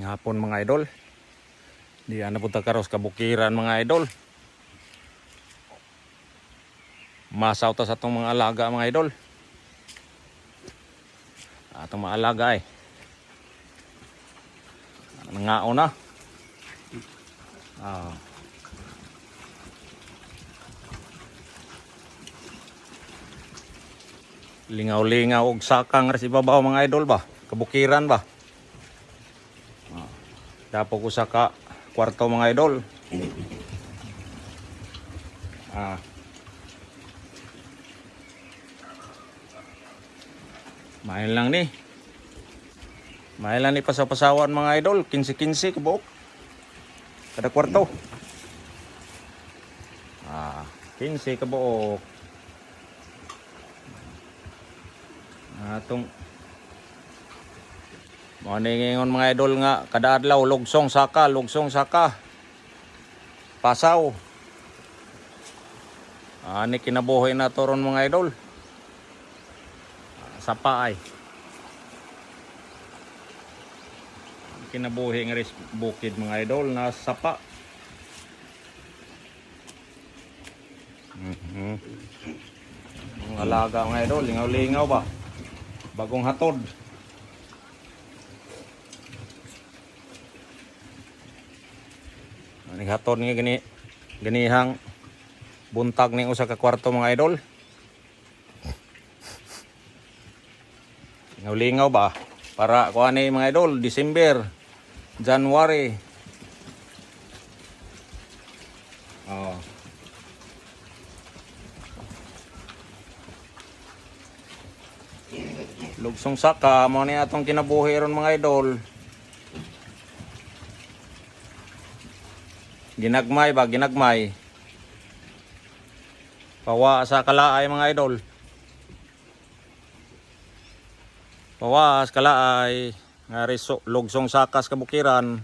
Maayong hapon mga idol. Di na punta karos kabukiran mga idol. Masaw ta sa atong mga alaga mga idol. Atong mga alaga ay. Nangaon na. Lingaw-lingaw og sakang ras ibabaw mga idol ba. Kabukiran ba. Dapo ko sa kwarto mga idol. Main lang ni. Main lang ni pasapasawan mga idol. 15-15 kabuok. Kada kwarto. 15 kabuok. Atong mo ningon mga idol nga kada adlaw lugsong saka pasaw. Ani kinabuhi na toron mga idol. Sapa ay kinabuhi nga ris bukid mga idol na sapa. Ang alaga mga idol, lingaw-lingaw ba? Bagong hatod. Ani hatod nga ganihang buntag ning usa ka kwarto mga idol. Lingaw-lingaw ba? Para kuha ni mga idol, December, January. Lugsong saka, mo ni atong kinabuhi ron mga idol. Ginagmay ba? Ginagmay. Pawa sa kalaay mga idol. Pawas kalaay nga lugsong sakas kabukiran.